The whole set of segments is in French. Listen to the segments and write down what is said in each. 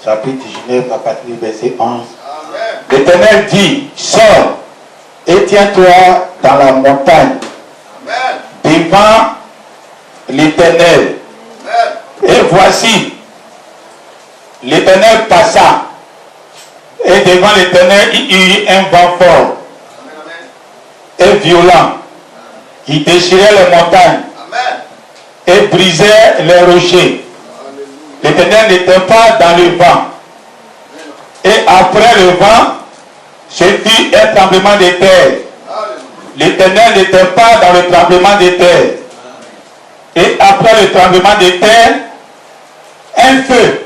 chapitre 19, à partir du verset 11. L'Éternel dit, sors et tiens-toi dans la montagne devant l'Éternel. Et voici, l'Éternel passa, et devant l'Éternel il y eut un vent fort et violent qui déchirait les montagnes et brisait les rochers. L'Éternel n'était pas dans le vent. Et après le vent, ce fut un tremblement de terre. L'Éternel n'était pas dans le tremblement de terre. Et après le tremblement de terre, un feu.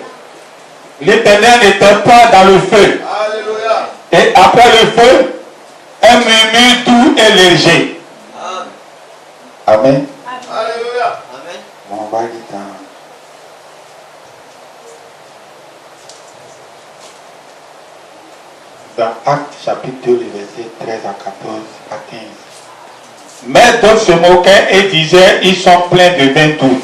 L'Éternel n'était pas dans le feu. Et après le feu, un murmure doux et léger. Amen. Alléluia. On va lire dans Actes chapitre 2, les versets 13 à 14 à 15. Mais d'autres se moquaient et disaient, ils sont pleins de vin doux.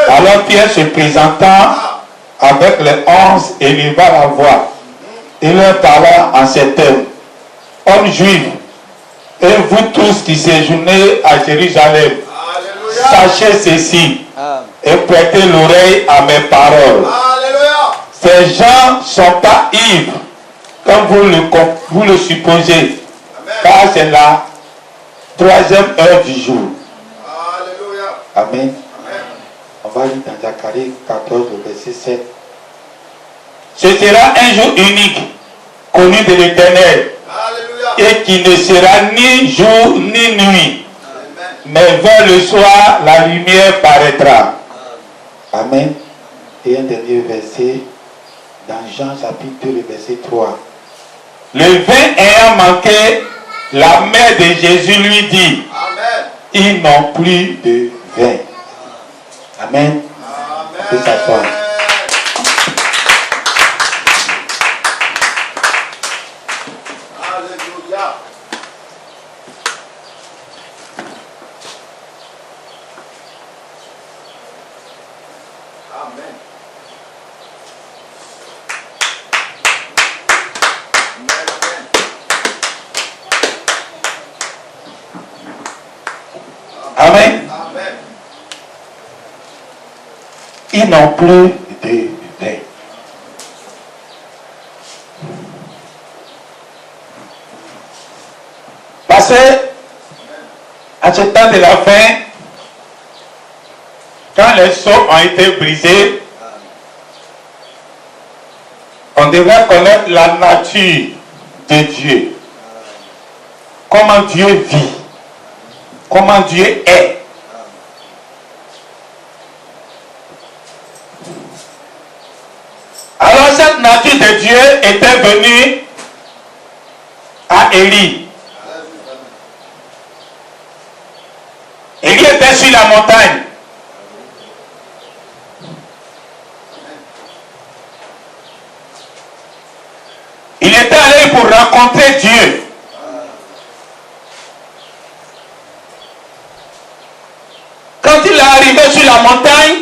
Alors Pierre se présenta avec les 11 éleva la voix et leur parla en ces termes. Hommes juifs, et vous tous qui séjournez à Jérusalem, sachez ceci et prêtez l'oreille à mes paroles. Ces gens ne sont pas ivres comme vous le supposez, car c'est la 3e heure du jour. Amen. On va lire dans Zacharie 14, verset 7. Ce sera un jour unique, connu de l'Éternel, et qui ne sera ni jour ni nuit. Mais vers le soir, la lumière paraîtra. Amen. Et un dernier verset dans Jean chapitre 2, le verset 3. Le vin ayant manqué, la mère de Jésus lui dit, ils n'ont plus de vin. Amen. On peut s'asseoir. Amen. Ils n'ont plus de vin. Parce que à ce temps de la fin, quand les seaux ont été brisés, on devrait connaître la nature de Dieu. Comment Dieu vit. Comment Dieu est. Alors cette nature de Dieu était venue à Élie. Élie était sur la montagne. Il était allé pour rencontrer Dieu. Quand il est arrivé sur la montagne,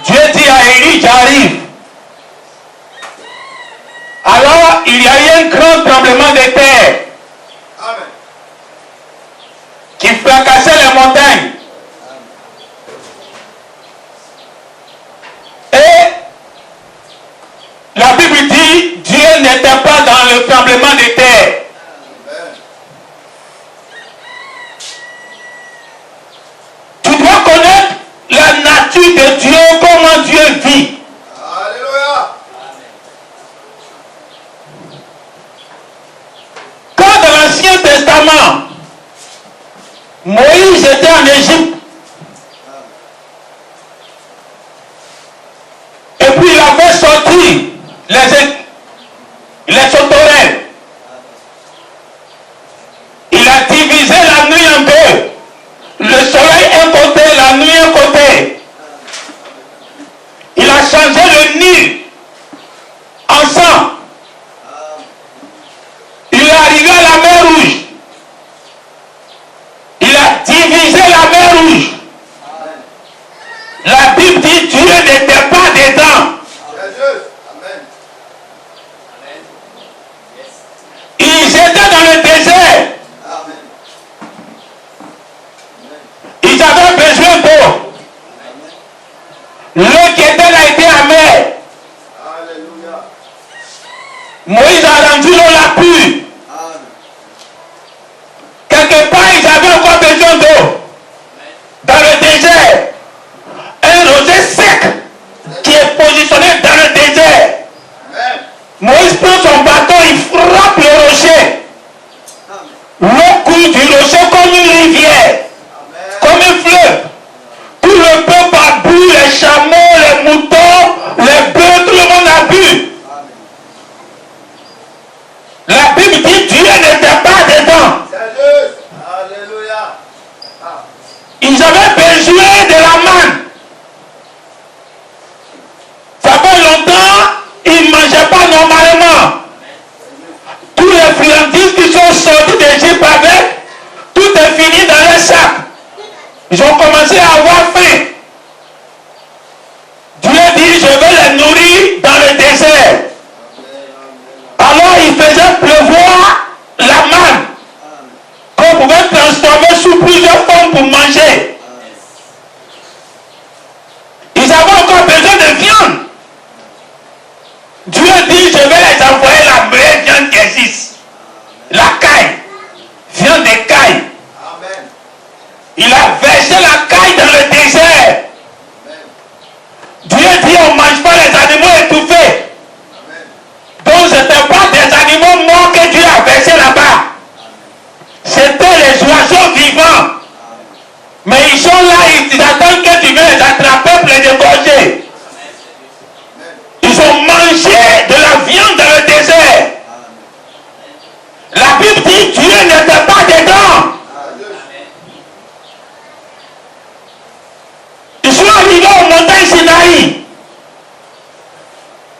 Dieu dit à Élie, j'arrive. Alors il y a eu un grand tremblement de terre qui fracassait les montagnes. Et la Bible dit, Dieu n'était pas dans le tremblement de terre. La nature de Dieu, comment Dieu vit. Alléluia. Quand dans l'Ancien Testament, Moïse était en Égypte, et puis il avait sorti les sauterelles. Il a divisé la nuit en deux. Le soleil un côté, la nuit un côté. Il a changé le Nil en sang. Il est arrivé à la mer Rouge. Il a divisé la mer Rouge. La Bible dit Dieu n'était pas Ils avaient besoin de la manne. Ça fait longtemps, ils ne mangeaient pas normalement. Tous les friandises qui sont sortis d'Égypte avec, tout est fini dans les sacs. Ils ont commencé à avoir faim. Dieu dit, je vais les nourrir dans le désert. Alors il faisait pleuvoir la manne qu'on pouvait transformer sous plusieurs formes pour manger. Ils avaient encore besoin de viande. Dieu dit, je vais les envoyer la meilleure viande qui existe. La caille. Viande de caille. Il a versé la caille dans le désert. Dieu dit, on ne mange pas les animaux étouffés. Donc ce n'était pas des animaux morts que Dieu a versé là-bas. C'était les oiseaux vivants. Mais ils sont là, ils attendent que tu viennes les attraper pour les dégorger. Ils ont mangé de la viande dans le désert. La Bible dit Dieu n'était pas dedans. Ils sont arrivés aux montagnes Sinaï.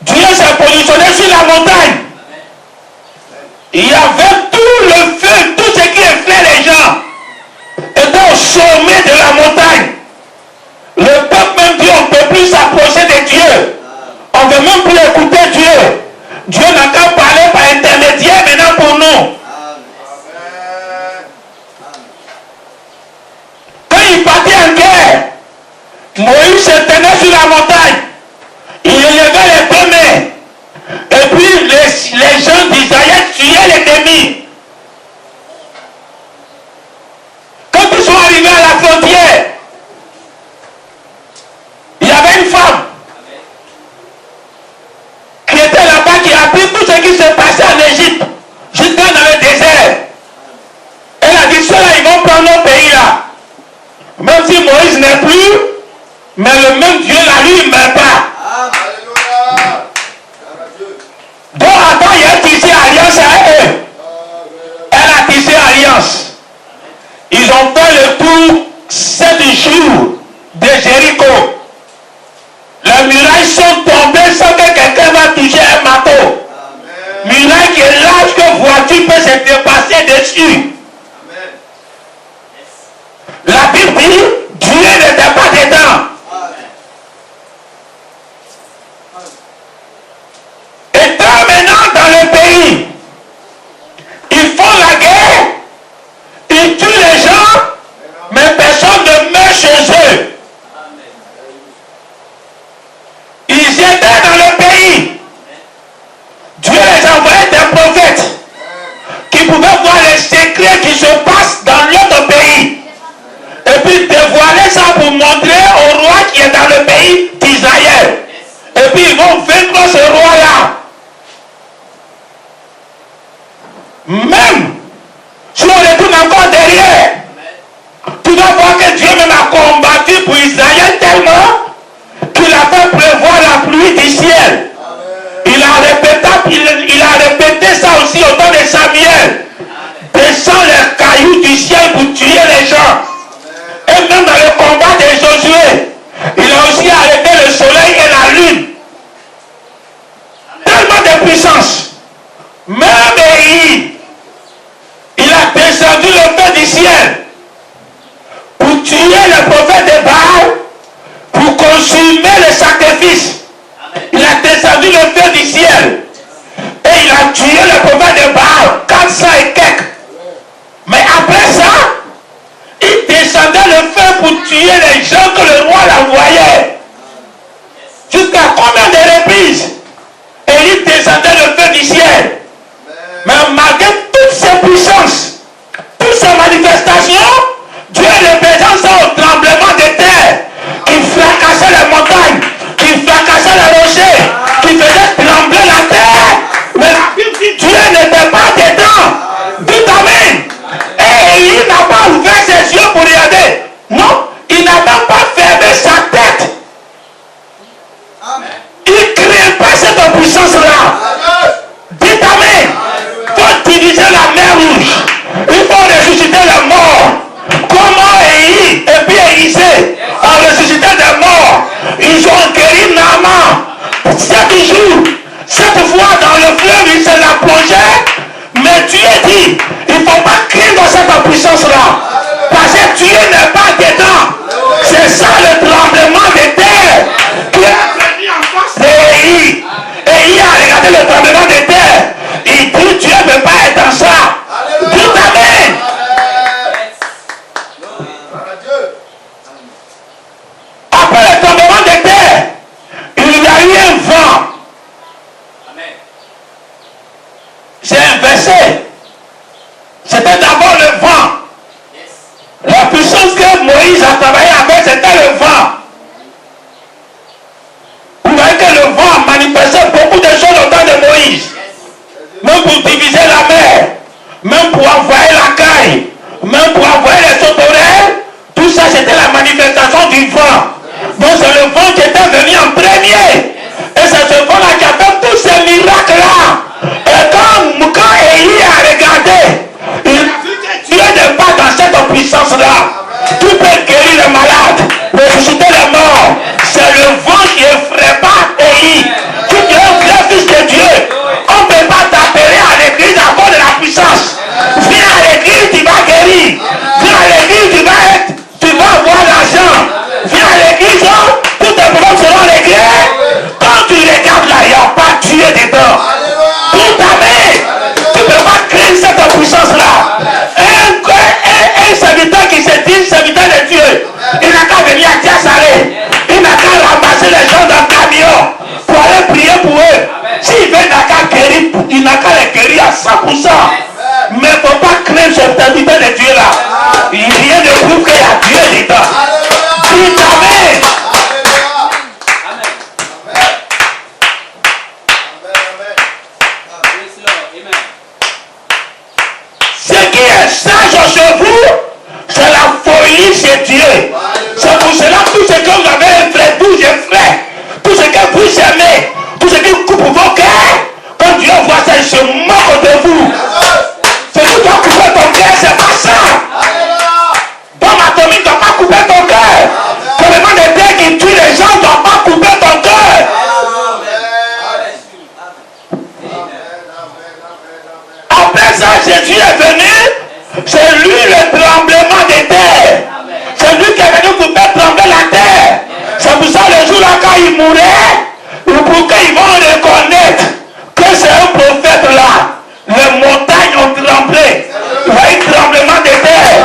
Dieu s'est positionné sur la montagne. Il y avait tout le feu, tout ce qui effraie les gens était au sommet de la montagne. Le peuple même dit on ne peut plus s'approcher de Dieu. On ne veut même plus écouter Dieu. Dieu n'a qu'à parler par intermédiaire maintenant pour nous. Quand il partait en guerre, Moïse se tenait sur la montagne. Il élevait les deux mains. Et puis les gens d'Israël tuaient l'ennemi. Quand ils sont arrivés à la frontière, il y avait une femme qui était là-bas, qui a appris tout ce qui se passait en Égypte, jusqu'à dans le désert. Elle a dit, ceux-là, ils vont prendre nos pays là. Même si Moïse n'est plus, mais le même Dieu là, lui, il ne meurt pas. Donc attends, il a tissé alliance à eux. Elle a tissé alliance. Ils ont fait le tour 7 jours de Jéricho. Les murailles sont tombées sans que quelqu'un va toucher un marteau. Muraille qui est large que voiture peut se dépasser dessus. La Bible dit, Dieu n'était pas dedans. Étant maintenant dans le pays, ils font la guerre, ils tuent les gens, mais personne ne meurt chez eux. Ils étaient dans le pays. Dieu les envoyait des prophètes qui pouvaient voir les secrets qui se passent dans l'autre pays. Et puis dévoiler ça pour montrer au roi qui est dans le pays d'Israël. Et puis ils vont vaincre ce roi-là. Même si on retourne encore derrière, tu dois voir que Dieu même a combattu pour Israël tellement qu'il a fait pleuvoir la pluie du ciel. Il a répété ça aussi au temps de Samuel. Descend les cailloux du ciel pour tuer les gens. Et même dans le combat de Josué, il a aussi arrêté le soleil et la lune. Tellement de puissance. Même il a descendu le feu du ciel pour tuer les prophètes de Baal, pour consumer les sacrifices. Il a descendu le feu du ciel et il a tué les prophètes de Baal, 400 et quelques. Mais après ça, il descendait le feu pour tuer les gens que le roi l'envoyait. Jusqu'à combien de reprises? Et il descendait le feu du ciel. Mais malgré toutes ces puissances, toutes ces manifestations, Dieu représente ça au tremblement de terre qui fracassait les montagnes, qui fracassait les rochers, qui faisait trembler la terre. Mais la Bible dit Dieu n'était pas dedans. Dites Amen. Et il n'a pas ouvert ses yeux pour regarder. Non, il n'a même pas fermé sa tête. Il ne crée pas cette puissance-là. Dites Amen. Il faut diviser la mer rouge. Il faut ressusciter les morts. a travaillé avec, c'était le vent. Vous voyez que le vent a manifesté beaucoup de choses au temps de Moïse. Même pour diviser la mer, même pour envoyer la caille, même pour envoyer les sauterelles, tout ça c'était la manifestation du vent. Donc c'est le vent qui était venu en premier. Et c'est ce vent-là qui a fait tous ces miracles-là. Et quand Élie a regardé, il a vu que Dieu n'est pas dans cette puissance-là. Tout peut guérir les malades, ressusciter les morts. C'est le vent qui effraie pas Élie. Tu es un vrai fils de Dieu. On ne peut pas t'appeler à l'église à cause de la puissance. Viens à l'église, tu vas guérir. Viens à l'église, tu vas avoir l'argent. Viens à l'église, tous tes problèmes seront réglés. Quand tu regardes là, il n'y a pas Dieu dedans. Tout ta main, tu ne peux pas créer cette puissance-là. Un serviteur qui se dit serviteur de Dieu, il n'a qu'à venir à Tiasaré. Il n'a qu'à ramasser les gens dans le camion pour aller prier pour eux. S'il veut, il n'a qu'à les guérir à 100%. Mais il ne faut pas craindre ce serviteur de Dieu là. Rien ne prouve qu'il y a Dieu dedans. Dis amen. Ce qui est sage chez vous, c'est la folie chez Dieu. C'est pour cela tout ce que vous avez fait, tout je fais, tout ce que vous aimez, tout ce qui coupe vos cœurs, quand Dieu voit ça, il se moque de vous. C'est que tu dois couper ton cœur, c'est pas ça. Bombe atomique ne doit pas couper ton cœur. Probablement des terres qui tuent les gens ne doivent pas couper ton cœur. Après ça, Jésus est venu, c'est lui le tremblement des terres. C'est lui qui est venu pour faire trembler la terre. C'est pour ça le jour là quand il mourait, pour qu'ils vont reconnaître que c'est un prophète là. Les montagnes ont tremblé. Il y a eu tremblement des terres.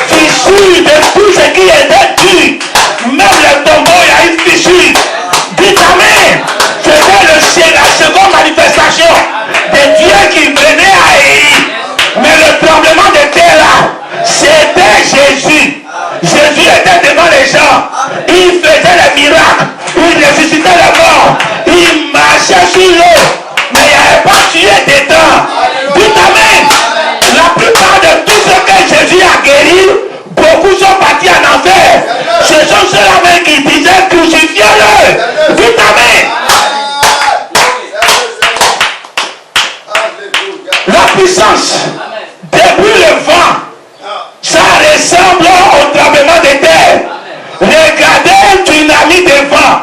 Fissure de tout ce qui était dur. Même les tombeaux, il y a eu fissure. Dites amen. C'était la seconde manifestation de Dieu qui venait à Élie. Mais le tremblement de terre là, c'était Jésus. Jésus était devant les gens. Il faisait les miracles. Il ressuscitait les morts. Il marchait sur l'eau. Mais il n'y avait pas Dieu dedans. Dites amen. La plupart de tout ce que Jésus a guéri, beaucoup sont partis en enfer. Ce sont ceux-là même qui disaient crucifiez-le. Dites amen. La puissance, depuis le vent, ça ressemble au tremblement de terre. Regardez un tsunami de vent,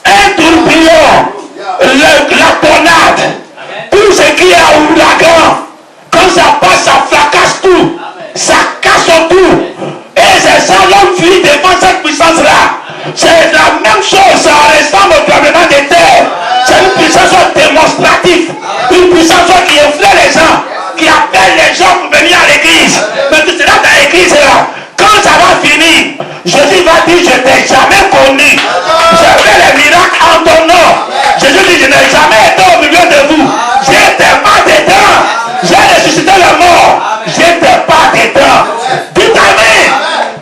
un tourbillon, la tornade, tout ce qui est à ouragan. Quand ça passe, ça fracasse tout, ça casse tout. Et c'est ça l'homme fuit devant cette puissance-là. C'est la même chose, ça ressemble au tremblement de terre. C'est une puissance démonstrative, une puissance qui effraie les gens, qui appelle les gens pour venir à l'église. Mais tout cela dans l'église là, quand ça va finir, Jésus va dire je t'ai jamais connu. J'ai fait les miracles en ton nom. Jésus dit je n'ai jamais été au milieu de vous. J'étais pas dedans. J'ai ressuscité le mort. J'étais pas dedans. Dites amen.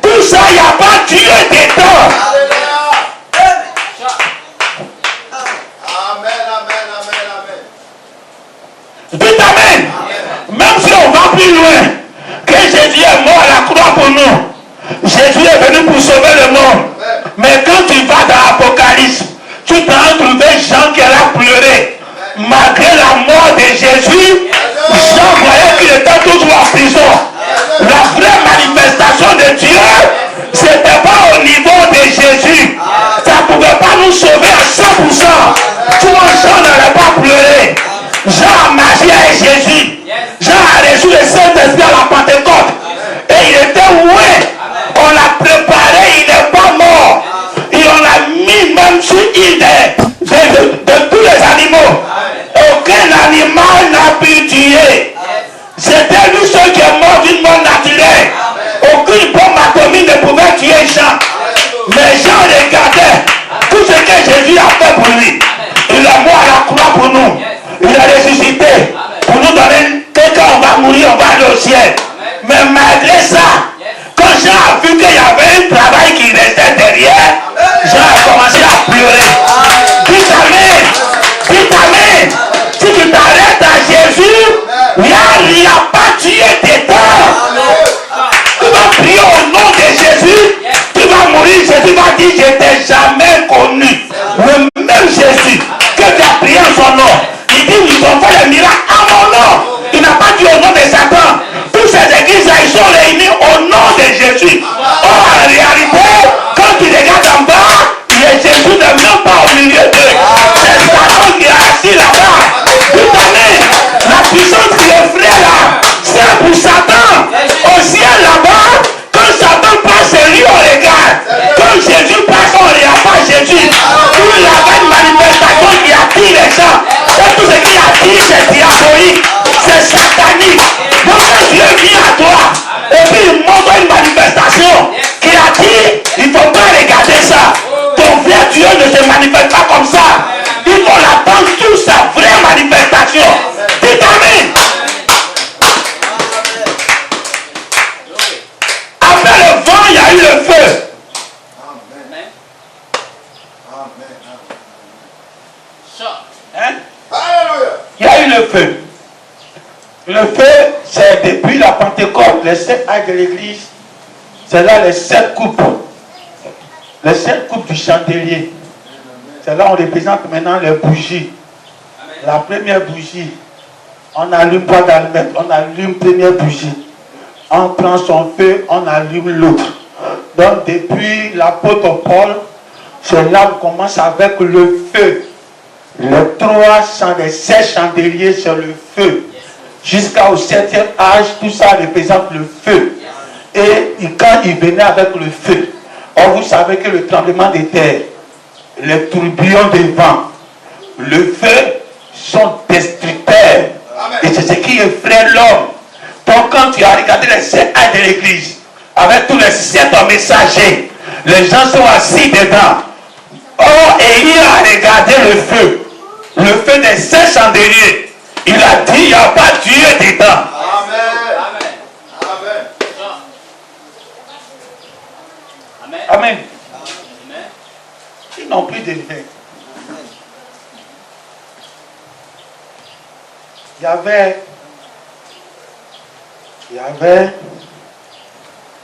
Tout ça, il n'y a pas Dieu dedans. Dites amen. Même si on va plus loin, que Jésus est mort à la croix pour nous. Jésus est venu pour sauver le monde. Mais quand tu vas dans l'Apocalypse, tu t'en trouvé Jean qui allait pleurer. Malgré la mort de Jésus, Jean voyait qu'il était toujours en prison. La vraie manifestation de Dieu, c'était pas au niveau de Jésus. Ça ne pouvait pas nous sauver à 100%. Tu vois, Jean n'allait pas pleurer. Jean a marché avec Jésus. Jean a reçu le Saint-Esprit à la Pentecôte. Et il était oué. On l'a préparé, il n'est pas mort. Et on l'a mis même sur l'île de tous les animaux. Aucun animal n'a pu tuer. C'était lui seul qui est mort d'une mort naturelle. Aucune bombe atomique ne pouvait tuer Jean. Mais Jean regardait tout ce que Jésus a fait pour lui. Il est mort à la croix pour nous. Il a ressuscité pour nous donner que quand on va mourir, on va aller au ciel. Mais malgré ça, quand Jean a vu qu'il y avait un travail il y a eu le feu. Amen. Amen. Hein? Alléluia. Il y a eu le feu. Le feu, c'est depuis la Pentecôte, les 7 actes de l'église. C'est là les 7 coupes. Les 7 coupes du chandelier. C'est là on représente maintenant les bougies. La première bougie, on allume pas d'allumette, on allume première bougie. On prend son feu, on allume l'autre. Donc depuis l'apôtre Paul, c'est là qu'on commence avec le feu. Les 7 chandeliers sur le feu. Jusqu'au 7e âge, tout ça représente le feu. Et quand il venait avec le feu, vous savez que le tremblement de terre, les tourbillons de vent, le feu sont destructeurs. Et c'est ce qui effraie l'homme. Donc quand tu as regardé les 7 âges de l'église, avec tous les 7 messagers, les gens sont assis dedans. Oh, et il a regardé le feu des 7 chandeliers. Il a dit, il n'y a pas Dieu dedans. Amen. Amen. Amen. Ils n'ont plus de vin. Il y avait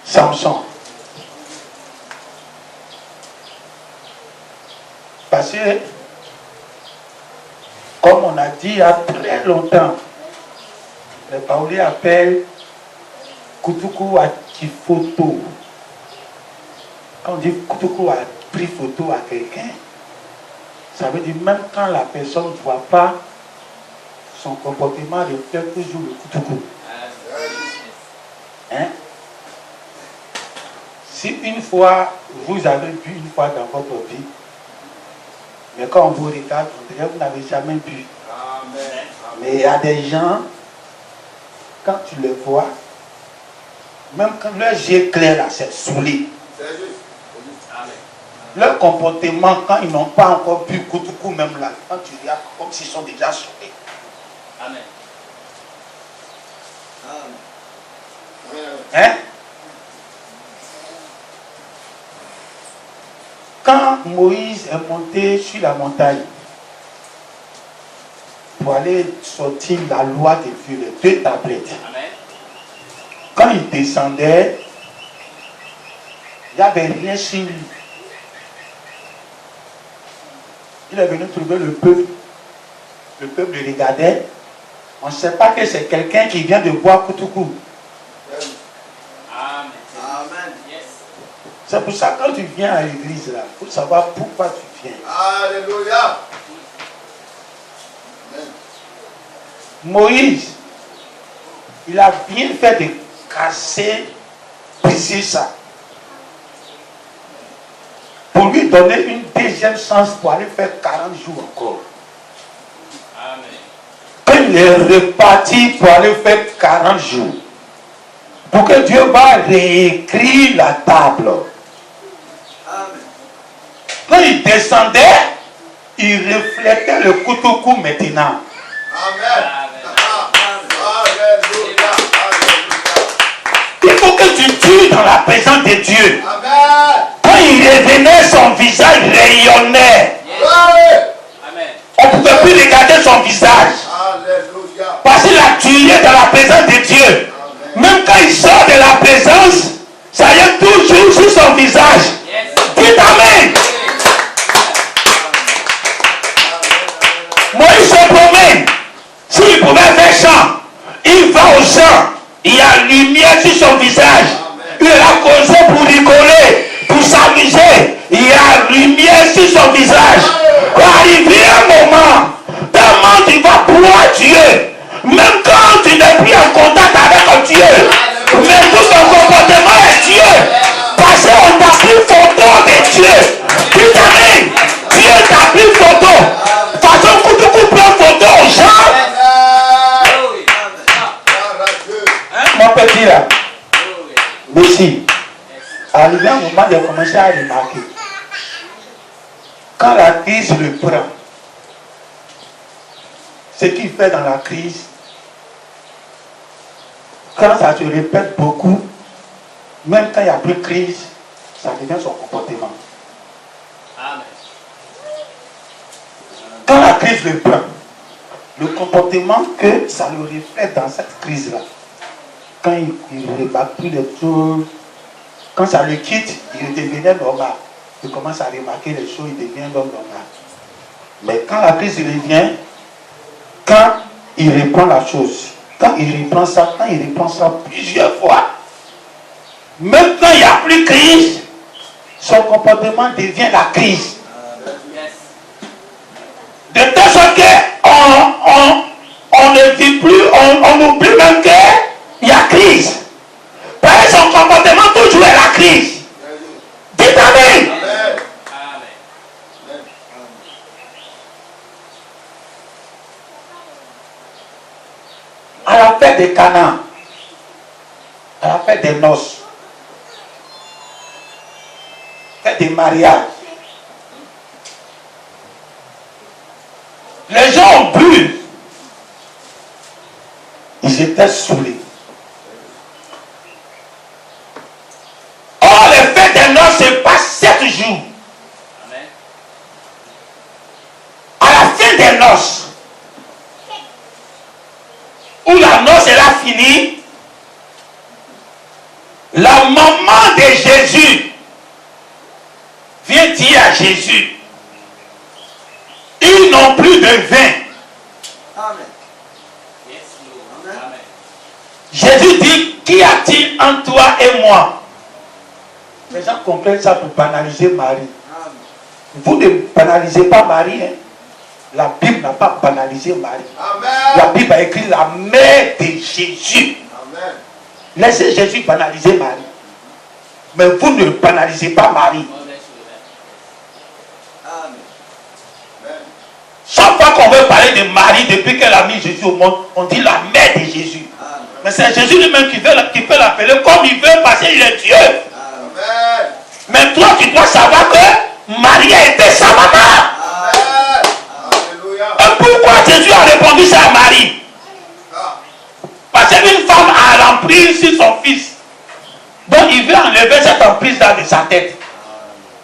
Samson. Parce que, comme on a dit il y a très longtemps, les Paolis appellent Kutuku a pris photo. Quand on dit Kutuku a pris photo à quelqu'un, ça veut dire même quand la personne ne voit pas, son comportement reflète toujours le Kutuku. Hein? Si une fois, vous avez bu une fois dans votre vie, mais quand on vous regarde, on dirait que vous n'avez jamais bu. Amen. Mais il y a des gens, quand tu les vois, même quand leur yeux clair là, c'est saoulé. C'est juste. Amen. Leur comportement, quand ils n'ont pas encore bu Kutuku, même là, quand tu regardes, comme s'ils sont déjà saoulés. Amen. Hein? Quand Moïse est monté sur la montagne pour aller sortir la loi de Dieu, les 2 tablettes, Amen. quand il descendait, il n'y avait rien sur lui. Il est venu trouver le peuple. Le peuple le regardait. On ne sait pas que c'est quelqu'un qui vient de boire Kutuku. Amen. Amen. Yes. C'est pour ça que quand tu viens à l'église, là, il faut savoir pourquoi tu viens. Alléluia. Moïse, il a bien fait de casser, briser ça. Pour lui donner une deuxième chance pour aller faire 40 jours encore. Amen. Quand il est reparti pour aller faire 40 jours, pour que Dieu va réécrire la table. Amen. Quand il descendait, il reflétait le Kutuku maintenant. Amen. Alléluia. Il faut que tu tues dans la présence de Dieu. Amen. Quand il revenait, son visage rayonnait. Amen. On ne pouvait plus regarder son visage. Alléluia. Parce qu'il a tué dans la présence de Dieu. Même quand il sort de la présence, ça y est toujours sur son visage. Dites Amen. Moïse se promène. S'il pouvait faire chant, il va au champ. Il y a lumière sur son visage. Il a causé pour rigoler, pour s'amuser. Il y a lumière sur son visage. Va arriver un moment, tellement tu vas pouvoir Dieu. Même quand tu n'es plus en contact avec Dieu. Mais tout ton comportement est Dieu. Parce qu'on t'a pris photo de Dieu. Dites Amen. Dieu t'a pris photo. Façon Kutuku prend photo aux gens. Mon petit là. Merci. Arrivé un moment, il a commencé à remarquer. Quand la crise le prend, ce qu'il fait dans la crise, quand ça se répète beaucoup, Même quand il n'y a plus de crise, ça devient son comportement. Amen. Quand la crise le prend, le comportement que ça le reflète dans cette crise-là, quand il ne remarque plus les choses, quand ça le quitte, il devenait normal. Il commence à remarquer les choses, il devient l'homme normal. Mais quand la crise revient, quand il reprend la chose, quand il reprend ça plusieurs fois, même quand il n'y a plus de crise, son comportement devient la crise. De telle sorte qu'on ne dit plus, on oublie même qu'il y a crise. Parce que son comportement toujours est la crise. Dites Amen. À la fête des Canaan, à la fête des noces, fête des mariages, les gens ont bu, ils étaient saoulés. Or, les fêtes des noces se passent 7 jours. Amen. À la fin des noces, où la noce est là finie, la maman de Jésus vient dire à Jésus, ils n'ont plus de vin. Amen. Yes, Lord. Amen. Jésus dit, qu'y a-t-il entre toi et moi? Les gens comprennent ça pour banaliser Marie. Amen. Vous ne banalisez pas Marie. Hein? La Bible n'a pas banalisé Marie. La Amen. Bible a écrit la mère de Jésus. Amen. Laissez Jésus banaliser Marie. Mais vous ne banalisez pas Marie. Amen. Chaque fois qu'on veut parler de Marie, depuis qu'elle a mis Jésus au monde, on dit la mère de Jésus. Amen. Mais c'est Jésus lui-même qui peut l'appeler comme il veut parce qu'il est Dieu. Amen. Mais toi, tu dois savoir que Marie a été sa maman. Amen. Alléluia. Et pourquoi Jésus a répondu ça à Marie? Ah. Parce qu'une femme a l'emprise sur son fils. Donc il veut enlever cette emprise-là de sa tête.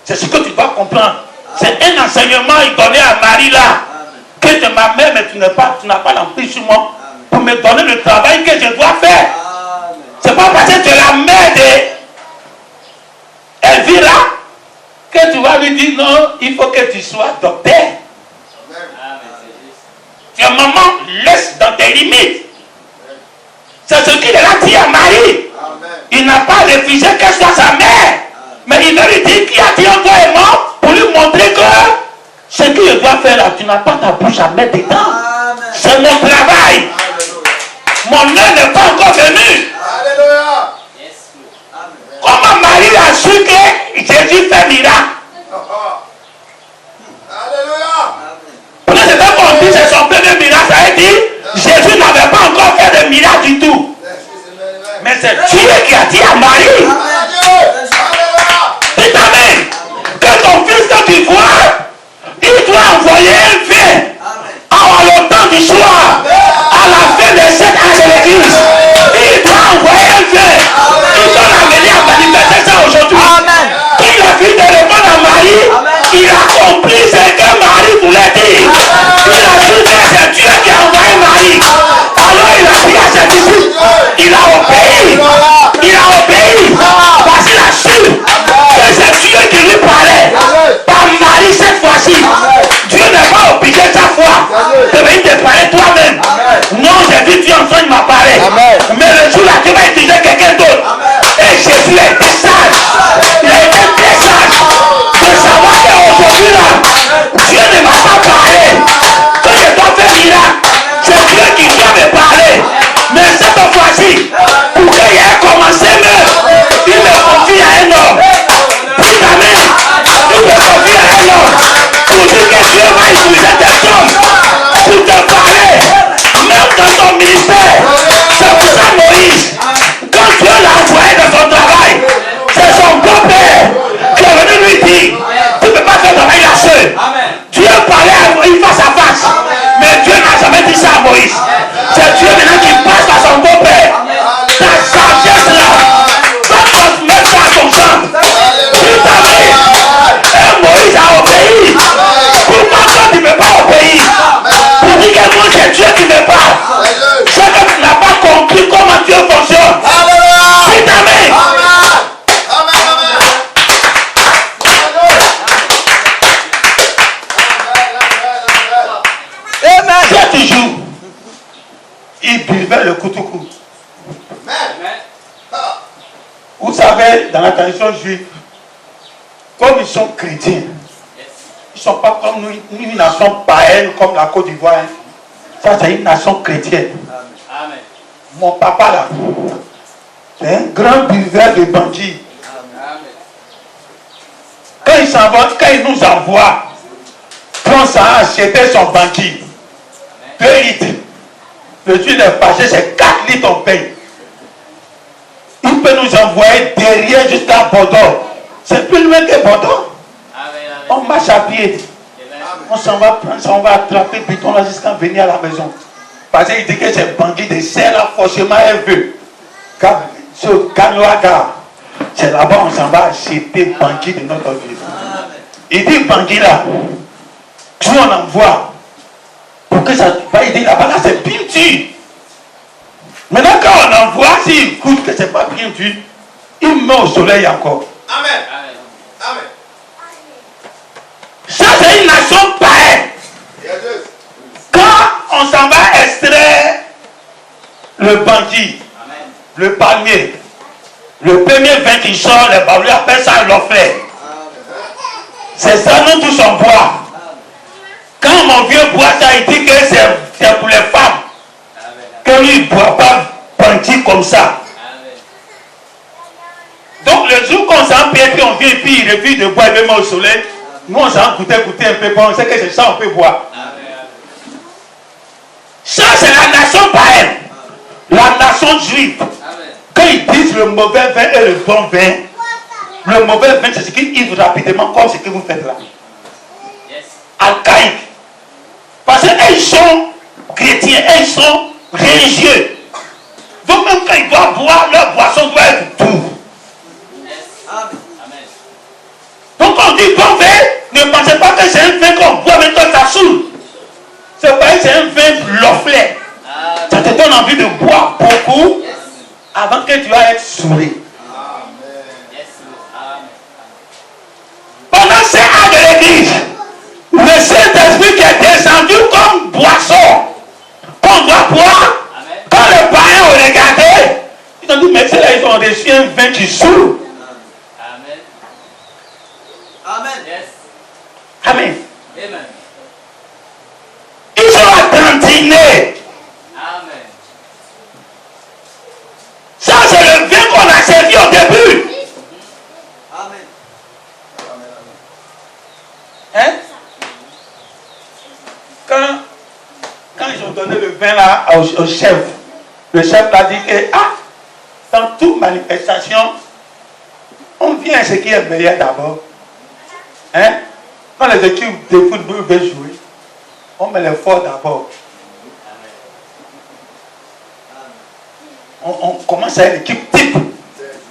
C'est ce que tu dois comprendre. C'est un enseignement il donnait à Marie là. Que tu es ma mère, mais tu n'as pas l'emprise sur moi. Pour me donner le travail que je dois faire. Amen. C'est pas parce que tu es la mère de Elvira que tu vas lui dire non, il faut que tu sois docteur. Amen. Tu es maman, laisse dans tes limites. C'est ce qu'il a dit à Marie. Amen. Il n'a pas refusé qu'elle soit sa mère. Mais il veut lui dire qu'il y a dit en toi et moi pour lui montrer que ce que je dois faire là, tu n'as pas ta bouche à mettre dedans. Amen. C'est mon travail. Alléluia. Mon heure n'est pas encore venue. Alléluia. Yes, Lord. Amen. Comment Marie a su que Jésus fait miracle? Alléluia. Parce que c'est quand on dit c'est son premier miracle, ça veut dire Jésus n'avait pas encore fait de miracle du tout. Mais c'est Dieu qui a dit à Marie, Alléluia. dit Amen, que ton fils que tu vois, il doit envoyer un vin à le temps du soir, à la fin de cette âge de l'église. Il doit envoyer un vin. Il doit l'amener à manifester ça aujourd'hui. Il a fini de répondre à Marie. Il a compris ce que Marie voulait dire. Il a dit que c'est Dieu qui a envoyé Marie. Alors il a dit à ses disciples, il a obéi. Il a obéi. vers le Koutoukou. Amen. Ah. Vous savez, dans la tradition juive, comme ils sont chrétiens, ils ne sont pas comme nous, une nation païenne comme la Côte d'Ivoire. Ça, c'est une nation chrétienne. Amen. Mon papa, là, c'est un grand buveur de bandits. Amen. Quand il s'en va, quand il nous envoie, France a acheté son bandit. 2 litres. Le Dieu est fâché, c'est 4 litres on paye. Il peut nous envoyer derrière jusqu'à Bordeaux. C'est plus loin que Bordeaux. On marche à pied. On s'en va prendre ça, on va attraper Piton là jusqu'à venir à la maison. Parce qu'il dit que c'est bandit de serre là, forcément elle veut. Sur Kanoaga, c'est là-bas on s'en va acheter bandit de notre ville. Il dit bandit là, tu on envoie. Pour que ça va, il dit là-bas là c'est bien dur. Maintenant quand on envoie, s'il écoute que c'est pas bien dur, il met au soleil encore. Amen. Amen. Ça c'est une nation païenne. Quand on s'en va extraire le bandit, le palmier, le premier vin qui sort, les baoulés appellent ça l'offlet. C'est ça, nous tous on boit. Quand mon vieux boit ça, il dit que c'est pour les femmes. Que lui ne boit pas bandit comme ça. Donc le jour qu'on s'en paie, puis on vient, puis il refuse de boire, il met au soleil. Nous on s'en goûter un peu, on sait que c'est ça on peut boire. Ça c'est la nation païenne. La nation juive. Quand ils disent le mauvais vin et le bon vin, le mauvais vin c'est ce qui ivre rapidement comme ce que vous faites là. Archaïque. Parce qu'ils sont chrétiens, ils sont religieux. Donc même quand ils doivent boire, leur boisson doit être douce. Donc on dit bon vin, ne pensez pas que c'est un vin qu'on boit mais toi ça saoule. C'est pas que c'est un vin l'offlet. Ça te donne envie de boire beaucoup avant que tu vas être saoulé. Pendant ces actes de l'église, le Saint-Esprit qui est descendu comme boisson qu'on doit boire, quand le païen a regardé, ils ont dit mais c'est là ils ont reçu un vin qui saoule. Amen. Yes. Amen. Amen. Ils sont attendinés. Amen. Ça c'est le vin qu'on a servi au début. Amen. Hein? Quand ils ont donné le vin là au chef, le chef a dit que dans toute manifestation, on vient à ce qui est meilleur d'abord. Hein? Quand les équipes de football veulent jouer, on met les forts d'abord. On commence à une équipe type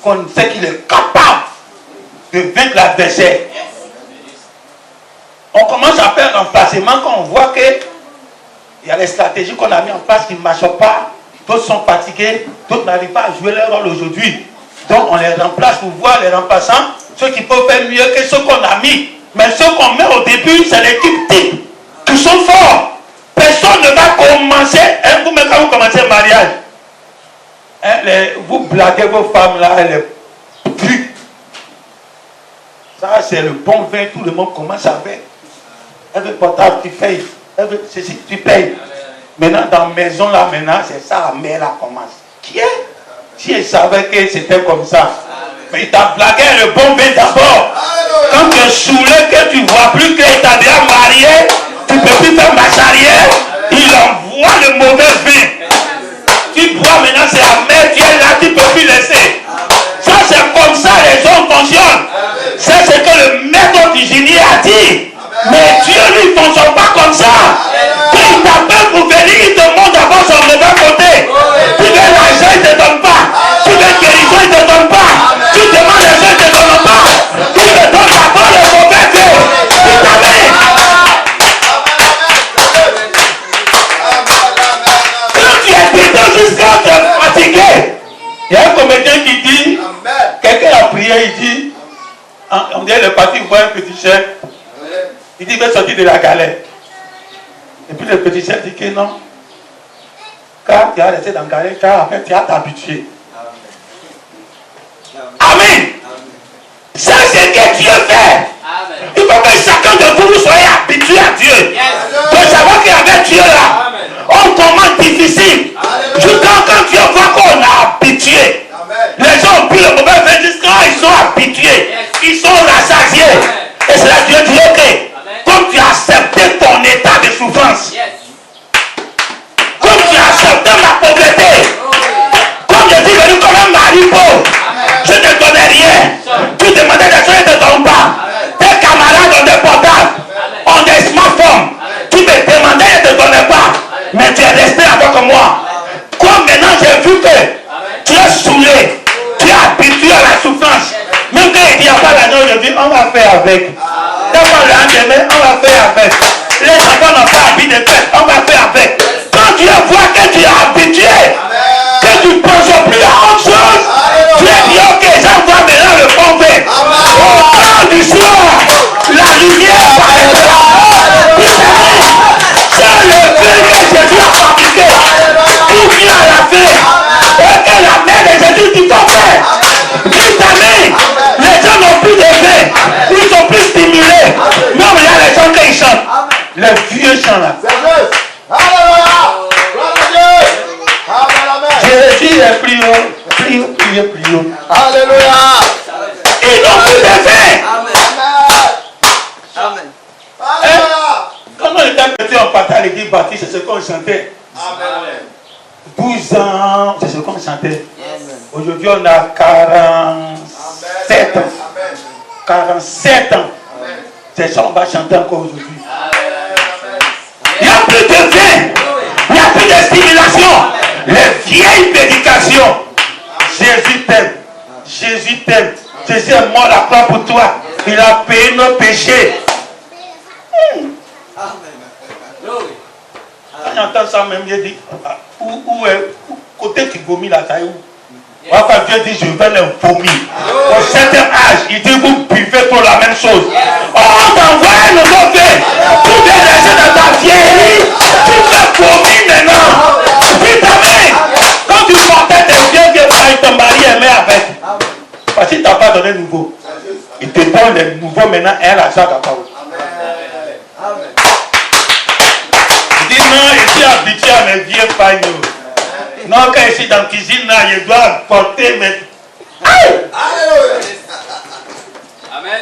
qu'on sait qu'il est capable de vaincre l'adversaire. On commence à faire un remplacement quand on voit que il y a des stratégies qu'on a mis en place qui ne marchent pas. D'autres sont fatigués, d'autres n'arrivent pas à jouer leur rôle aujourd'hui. Donc on les remplace pour voir les remplaçants, ceux qui peuvent faire mieux que ceux qu'on a mis. Mais ceux qu'on met au début, c'est l'équipe type qui sont forts. Personne ne va commencer, hein, vous même quand vous commencez le mariage, hein, vous blaguez vos femmes là, elles puent. Ça c'est le bon vin, tout le monde commence avec. Elle veut portable, tu payes. Elle veut ceci, tu payes. Maintenant dans la maison là, maintenant c'est ça, la mère là commence. Qui est? Si elle savait que c'était comme ça. Mais il t'a blagué le bon vin d'abord. Quand tu es saoulé, que tu ne vois plus qu'il t'a déjà marié, tu ne peux plus faire marche arrière, il envoie le mauvais vin. Tu bois maintenant, c'est amer, tu es là, tu ne peux plus laisser. Ça, c'est comme ça, les gens fonctionnent. C'est ce que le maître d'hygiène a dit. Mais Dieu, lui, ne fonctionne pas comme ça. Quand il t'appelle pour venir, il te montre d'abord son mauvais côté. Tu veux l'argent, il ne te donne pas. Tu veux guérison, il ne te donne pas. Tu demandes les gens, il ne te donne pas. Tu te donnes d'abord le mauvais Dieu. Tu t'amènes. Quand tu es dedans jusqu'à te fatiguer, il y a un comédien qui dit, quelqu'un a prié, il dit, on dirait le parti voit un petit chef. Il dit, il veut sortir de la galère. Et puis le petit chef dit que non. Car tu as resté dans Galère, car après tu as t'habitué. Amen. Ça c'est que Dieu fait. Il faut que chacun de vous soyez habitué à Dieu. Pour savoir qu'avec Dieu là, on commence difficile. Jusqu'à quand Dieu voit qu'on est habitué. Les gens ont pris le mauvais vin jusqu'à ils sont habitués. Ils sont rassasiés. Et c'est là que Dieu dit ok. Comme tu as accepté ton état de souffrance. Comme tu as accepté ma pauvreté. Comme je suis venu comme un mari pauvre. Je ne te donnais rien. Tu demandais des choses, je ne te donne pas. Tes camarades ont des portables, ont des smartphones. Tu me demandais, je ne te donnais pas. Mais tu es resté avec moi. Comme maintenant j'ai vu que tu es saoulé, tu es habitué à la souffrance. Même quand il n'y a pas l'argent, je dis on va faire avec. Quand on lendemain, on va faire avec. Les enfants n'ont pas envie de faire, on va faire avec. Quand tu vois que tu es habitué, que tu ne penses plus à autre chose, tu es dit ok, j'envoie maintenant le bon vin. Au temps du soir, la lumière paraîtra. C'est le vin que Jésus a fabriqué. Qui vient à la fin. Et que la mère de Jésus dit ton frère. Vitamine. Les gens n'ont plus de vin. Ils sont plus stimulés. Non, mais il y a les gens qui chantent. Les vieux chants là. Jésus est plus haut. Plus haut. Alléluia. Ils n'ont plus de vin. Amen. Quand on était petit, on partait à l'église baptiste, c'est ce qu'on chantait. Amen. 12 ans, c'est ce qu'on chantait. Amen. Aujourd'hui, on a 47 ans. 47 ans. C'est ça, on va chanter encore aujourd'hui. Il n'y a plus de vin. Il n'y a plus de stimulation. Les vieilles prédications. Jésus t'aime. Jésus t'aime. Jésus est mort à la croix pour toi. Il a payé nos péchés. Quand j'entends ça même, je dis, où est côté qui vomit là, ça est où? Enfin, Dieu dit, je vais les vomir. Au certain âge, il dit, vous buvez pour la même chose. Oh, on t'envoie un nouveau vin. Tu viens rester dans ta vieillerie. Tu fais vomir maintenant. Vitamine. Quand tu portais tes vieux frères, ton mari aimait avec. Parce qu'il ne t'a pas donné de nouveau. Il te donne les nouveaux maintenant, et un argent à parole. Il dit, non, je suis habitué à mes vieux pagnots. Non, quand je suis dans la cuisine, là, je dois porter mes... Aïe! Amen.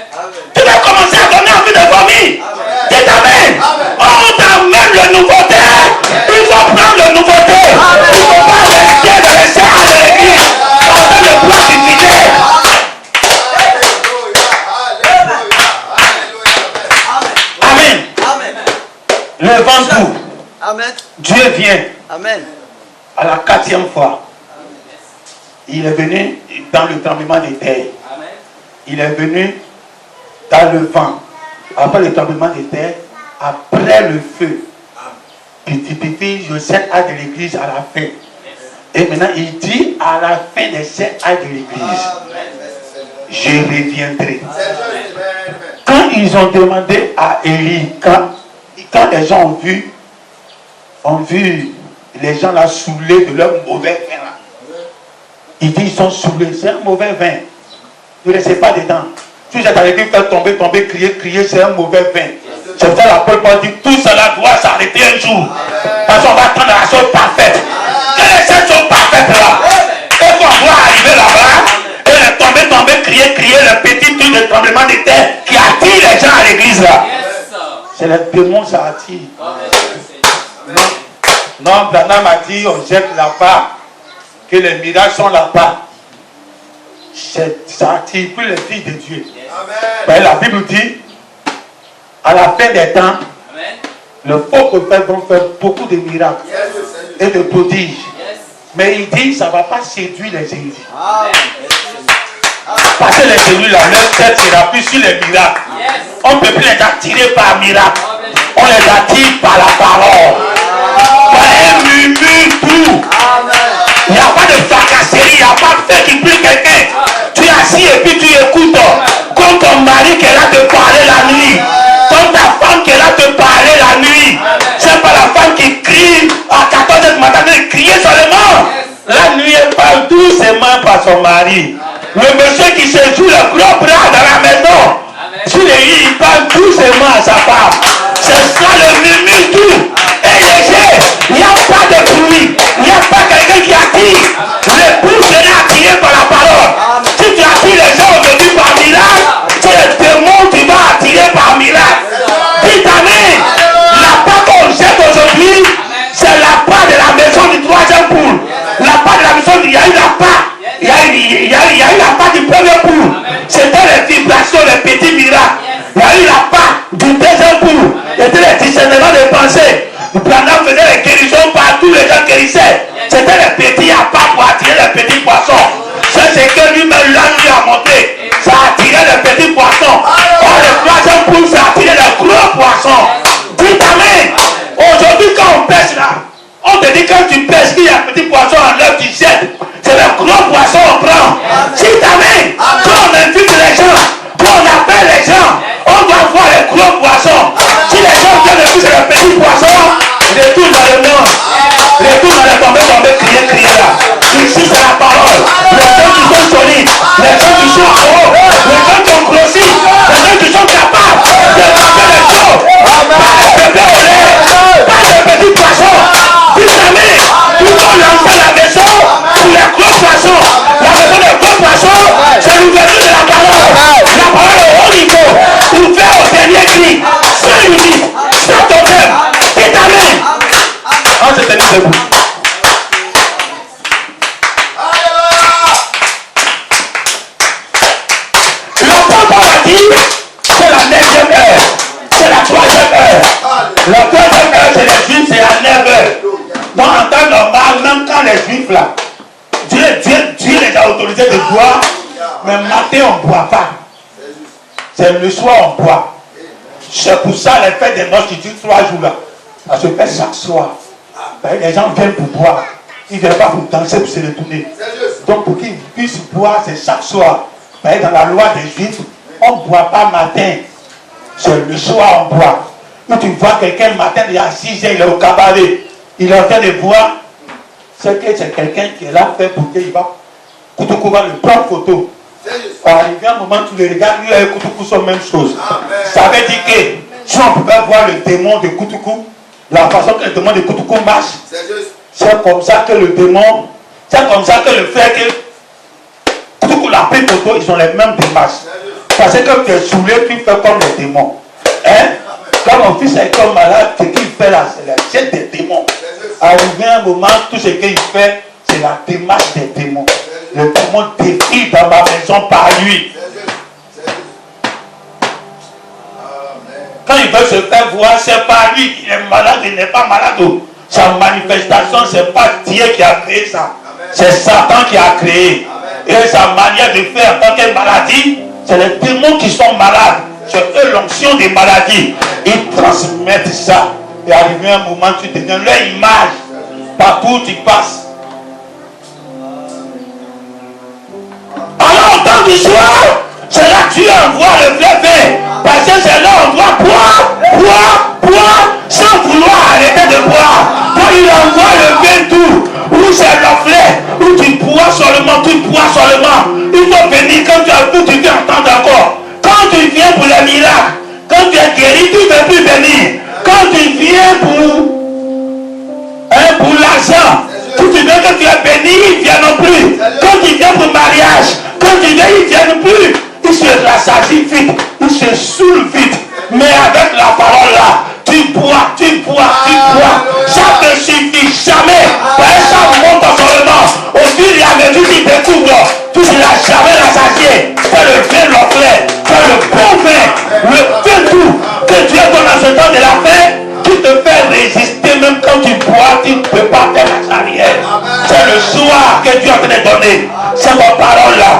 Tu vas commencer à donner envie de vomir. Dis amen. On t'amène le nouveauté. Il faut prendre le nouveauté. Il ne faut pas rester dans les serres de l'église. On fait le plat diviné. Amen. Le vent tout. Amen. Dieu vient. Amen. À la 4e fois. Il est venu dans le tremblement des terres. Il est venu dans le vent. Après le tremblement des terres, après le feu. Petit je 7 âges de l'église à la fin. Et maintenant, il dit à la fin des 7 âges de l'église, je reviendrai. Quand ils ont demandé à Élie, quand les gens ont vu les gens là saoulés de leur mauvais vin là. Il dit, ils sont saoulés, c'est un mauvais vin. Ne laissez pas dedans. Si vous êtes avec lui, faire tomber, crier, c'est un mauvais vin. C'est pour ça la Paul dit, tout cela doit s'arrêter un jour. Parce qu'on va prendre la chose parfaite. Quelle est cette chose parfaite là? Et qu'on doit arriver là-bas, et tomber, crier, le petit truc de tremblement de terre qui attire les gens à l'église là. C'est les démons, ça attire. Non, Branham a dit, on jette là-bas, que les miracles sont là-bas. Ça attire plus les filles de Dieu. Ben, la Bible dit, à la fin des temps, le faux prophète vont faire beaucoup de miracles et de prodiges. Mais il dit, ça ne va pas séduire les élus. Parce que les élus, leur tête sera plus sur les miracles. On ne peut plus les attirer par miracle. On les attire par la parole. Par un murmure doux. Il n'y a pas de fracasserie, il n'y a pas de fait qui prie quelqu'un. Tu es assis et puis tu écoutes. Comme ton mari qui est là te parler la nuit. Comme ta femme qui est là te parler la nuit. C'est pas la femme qui crie à 14h du matin, de crier son mari. Le monsieur qui se joue le gros bras dans la maison, sur les lits, il parle doucement à sa femme. C'est ça le murmure tout. Et léger, il n'y a pas de bruit. Il n'y a pas quelqu'un qui attire. L'époux sera attiré par la parole. Si tu attires les gens aujourd'hui par miracle, c'est le démon qui va attirer par miracle. Dites amen. La part qu'on jette aujourd'hui, c'est la part de la maison du troisième poule. La part de la maison, il y a eu la part. Il y a eu la part du premier poule. C'était les vibrations, les petits miracles. Il y a eu la part du deuxième poule. C'était les discernements des pensées. Pendant que faisait les guérisons partout, les gens guérissaient. C'était les petits à part pour attirer les petits poissons. C'est ce que lui-même lui a montré. Ça a attiré les petits poissons. Or, le troisième poule, ça a attiré les gros poissons. Dites amen. Aujourd'hui, quand on pêche là, on te dit quand tu pêches qu'il y a un petit poisson en l'œuf, tu jettes. C'est le gros poisson qu'on prend. Dites amen. Quand on invite les gens, quand on appelle les gens, on doit voir les gros poissons. Si les gens viennent de c'est le petit poisson, retourne dans le monde. Retourne dans les tombées, crier là. Ici c'est la parole. Les gens qui sont solides, les gens qui sont en haut, les gens qui ont grossi, les gens qui sont capables de manger les choses. Pas de bébé au lait, pas de petits poissons. Dites amen. Nous allons lancer la maison pour les gros poissons. La maison des gros poissons, c'est l'ouverture de la parole. La parole est au haut niveau, ouvert au dernier cri. 5 minutes, sans problème. Dites amen. On s'est tenu debout. L'apôtre a dit, c'est la 9e heure, c'est la 3e heure. La 3e heure, c'est les Juifs, c'est à 9 heures. Donc en temps normal, même quand les Juifs là, Dieu les a autorisés de boire, mais matin on ne boit pas. C'est le soir on boit. C'est pour ça les fêtes des noces qui durent 3 jours là. Ça se fait chaque soir. Les gens viennent pour boire. Ils ne viennent pas pour danser, pour se retourner. Donc pour qu'ils puissent boire, c'est chaque soir. Mais dans la loi des Juifs, on ne boit pas matin. C'est le soir on boit. Quand tu vois quelqu'un le matin, il y a 6 heures, il est au cabaret. Il est en train de boire. C'est que c'est quelqu'un qui est là fait pour qu'il va. Koutoukou va le prendre photo. Arrivé un moment, tu le regardes, lui et Koutoukou sont la même chose. Ça veut dire que si on pouvait voir le démon de Koutoukou, la façon que le démon de Koutoukou marche, c'est comme ça que le démon, c'est comme ça que le fait que Koutoukou l'a pris photo, ils ont les mêmes démarches. Parce que tu es saoulé, tu fais comme les démons. Hein? Quand mon fils est comme malade, ce qu'il fait là, c'est la chaîne des démons. Arrivé un moment, tout ce qu'il fait, c'est la démarche des démons. Le démon défile dans ma maison par lui. Quand il veut se faire voir, c'est pas lui qui est malade, il n'est pas malade. Sa manifestation, c'est pas Dieu qui a créé ça. C'est Satan qui a créé. Et sa manière de faire en tant que maladie, c'est les démons qui sont malades. C'est eux l'onction des maladies. Ils transmettent ça. Et arrivé un moment, tu deviens leur image. Partout où tu passes. Alors, au temps du soir, c'est là que tu envoies le vrai vin. Parce que c'est là où on doit boire, sans vouloir arrêter de boire. Quand il envoie le vin tout, où c'est l'offlet, où tu bois seulement. Il faut venir quand tu as tout, tu viens entendre encore. Quand tu viens pour les miracles, quand tu es guéri, tu ne veux plus venir. Quand tu viens pour l'argent, quand tu viens que tu es béni, ils ne viennent plus. Quand tu viens pour mariage, quand tu viens, ils ne viennent plus. Ils se rassasient vite, ils se saoulent vite. Mais avec la parole là, tu bois. Ça ne suffit jamais. Ça monte seulement. Au fur et à mesure qu'ils découvrent, tu ne seras jamais rassasié. Fais le vin l'offlet, fais le bon vin, le vin tout. Que Dieu donne à ce temps de la paix, qui te fait résister même quand tu bois, tu ne peux pas faire la carrière. C'est le soir que Dieu a te donné. C'est vos paroles là.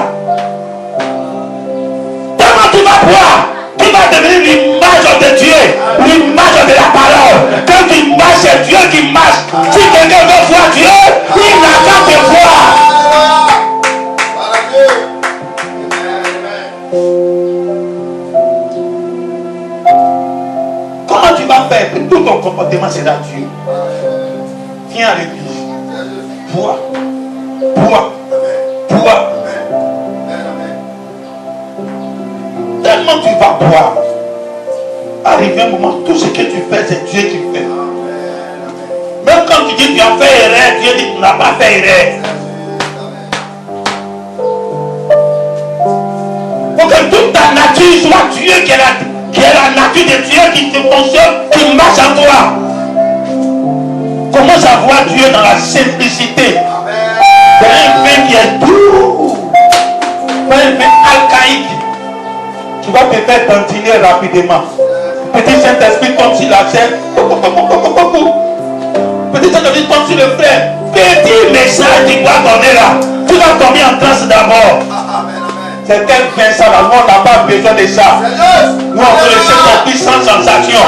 Comment tu vas boire? Tu vas devenir l'image de Dieu, l'image de la parole. Quand tu marches, c'est Dieu qui marche. Si quelqu'un veut voir Dieu, il n'a qu'à te voir. Comment tu vas faire? Tout ton comportement sera Dieu. Viens à l'église. Bois. tellement tu vas boire. Arrivé un moment, tout ce que tu fais, c'est Dieu qui fait. Même quand tu dis que tu as fait erreur, Dieu dit que tu n'as pas fait erreur. Pour que toute ta nature soit Dieu, qui est la nature de Dieu qui te fonctionne, qui marche en toi. Commence à voir Dieu dans la simplicité. C'est un vin qui est doux. Pas un vin alcaïque. Tu vas te faire tantiner rapidement. Petit Saint-Esprit tombe sur la scène. Petit Saint-Esprit tombe sur le frère. Petit message qui doit donner là. Tu vas tomber en transe d'abord. C'est quel vin ça là? Nous on n'a pas besoin de ça. Nous on veut le Saint-Esprit sans sensation.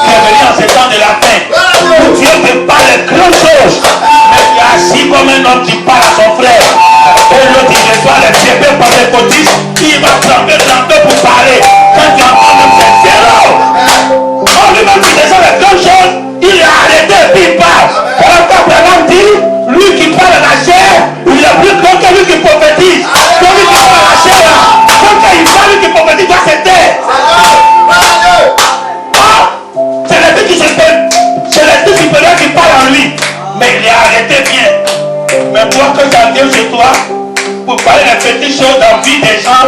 Qui est venu en ce temps de la fin. Où Dieu te parle de grandes choses. Mais tu es assis comme un homme qui parle à son frère. Et l'autre il reçoit les bébés par les côtistes. Il va trembler pour parler. Quand tu entends même c'est zéro. On lui-même qui descend les grandes choses. Il est arrêté et puis il parle. Alors quand Abraham dit, lui qui parle à la chair, il est plus grand que lui qui prophétise. Donc lui qui parle à la chair là. Donc quand il parle, lui qui prophétise doit se taire. C'est l'esprit qui se fait. C'est l'esprit supérieur qui parle en lui. Mais il est arrêté bien. Mais toi que ça vient chez toi, pour parler des petites choses dans la vie des gens,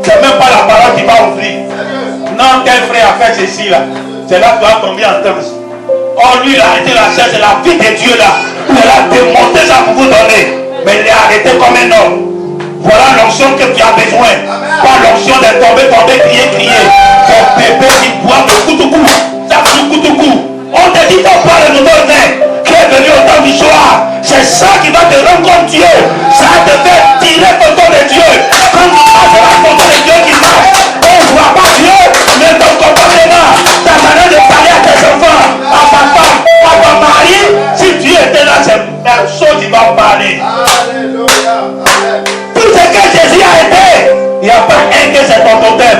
c'est même pas la parole qui va ouvrir. Non, tel frère a fait ceci là. C'est là que tu vas tomber en transe. Oh, lui, il a arrêté la chair, c'est la vie de Dieu là. Il a démonté ça pour vous donner. Mais il est arrêté comme un homme. Voilà l'onction que tu as besoin. Pas l'onction de tomber, crier. Ton bébé qui boit de coup de coup. Ça fout coup de coup. On te dit qu'on parle de nouveau vin qui est venu au temps du soir. C'est ça qui va te rendre comme Dieu. Ça te fait tirer ton temps de Dieu. Quand tu passes la photo de Dieu qui marche, on ne voit pas Dieu, mais ton comportement, ta manière de parler à tes enfants, à ta femme, à ton mari, si Dieu était là, c'est la chose qui va parler. Alléluia. Amen. Tout ce que Jésus a été, il n'y a pas un que c'est ton totem.